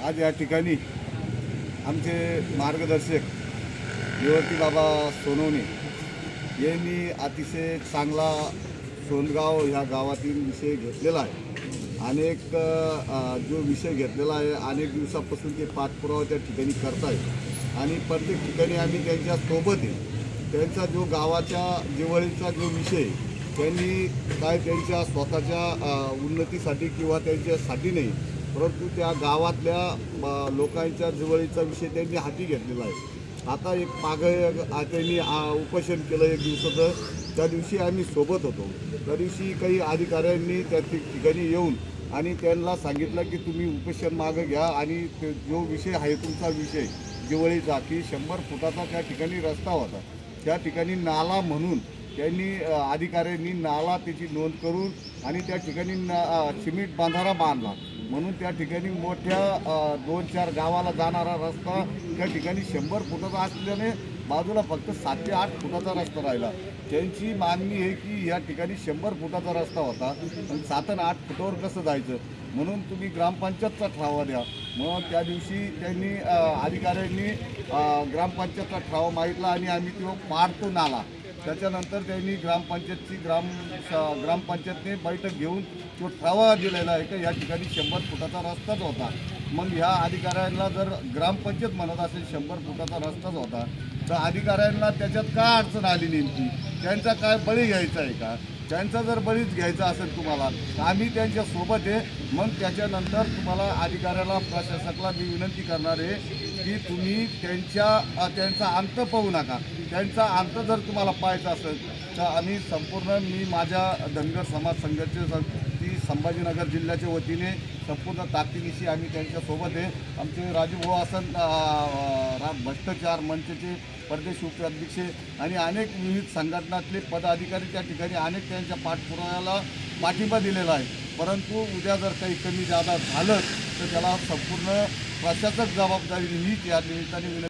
आज या ठिकाणी आमचे मार्गदर्शक निवर्ती बाबा सोनवणे यांनी अतिशय चांगला सोनगाव ह्या गावातील विषय घेतलेला आहे। अनेक जो विषय घेतलेला आहे अनेक दिवसापासून ते पाठपुरावा त्या ठिकाणी करत आहेत आणि प्रत्येक ठिकाणी आम्ही त्यांच्या सोबत आहे। त्यांचा जो गावाच्या जिव्हाळीचा जो विषय त्यांनी काय त्यांच्या स्वतःच्या उन्नतीसाठी किंवा त्यांच्यासाठी नाही, परंतु त्या गावातल्या लोकांच्या जिव्हाळीचा विषय त्यांनी हाती घेतलेला आहे। आता एक मागं त्यांनी उपोषण केलं एक दिवसाचं, त्या दिवशी आम्ही सोबत होतो। त्या दिवशी काही अधिकाऱ्यांनी त्या ठिकाणी येऊन आणि त्यांना सांगितलं की तुम्ही उपोषण मागं घ्या आणि जो विषय आहे तुमचा विषय जिव्हाळीचा की 100 फुटाचा त्या ठिकाणी रस्ता होता, त्या ठिकाणी नाला म्हणून त्यांनी अधिकाऱ्यांनी नाला त्याची नोंद करून आणि त्या ठिकाणी सिमेंट बांधारा बांधला म्हणून त्या ठिकाणी मोठ्या 2-4 गावाला जाणारा रस्ता त्या ठिकाणी 100 फुटाचा असल्याने बाजूला फक्त 7 ते 8 फुटाचा रस्ता राहिला। त्यांची मागणी आहे की या ठिकाणी 100 फुटाचा रस्ता होता आणि 7 आणि 8 फुटावर कसं जायचं, म्हणून तुम्ही ग्रामपंचायतचा ठराव द्या। मग त्या दिवशी त्यांनी अधिकाऱ्यांनी ग्रामपंचायतचा ठराव मागितला आणि आम्ही तो पाडतो नाला। त्याच्यानंतर त्यांनी ग्रामपंचायतने बैठक घेऊन तो ठराव दिलेला आहे की या ठिकाणी 100 फुटाचा रस्ताच होता। मग ह्या अधिकाऱ्यांना जर ग्रामपंचायत म्हणत असेल 100 फुटाचा रस्ताच होता तर अधिकाऱ्यांना त्याच्यात काय अडचण आली नेमकी, त्यांचा काय बळी घ्यायचा आहे का? त्यांचा जर बळीच घ्यायचा असेल तुम्हाला तर आम्ही त्यांच्यासोबत आहे। मग त्याच्यानंतर तुम्हाला अधिकाऱ्याला प्रशासकाला मी विनंती करणार आहे की तुम्ही त्यांचा अंत पाहू नका। त्यांचा अंत जर तुम्हाला पाहायचा असेल तर आम्ही मी माझ्या धनगर समाज संघाचे संभाजीनगर जिल्ह्याच्या वतीने संपूर्ण ताकदीनिशी आम्ही त्यांच्यासोबत आहे। आमचे राजूभाऊ आसन भ्रष्टाचार मंचचे प्रदेश उपाध्यक्ष आणि अनेक विविध संघटनातले पदाधिकारी त्या ठिकाणी अनेक त्यांच्या पाठपुराव्याला पाठिंबा दिलेला आहे। परंतु उद्या जर काही कमी जादा झालं तर त्याला संपूर्ण प्रशासक जबाबदारी हीच या निमित्ताने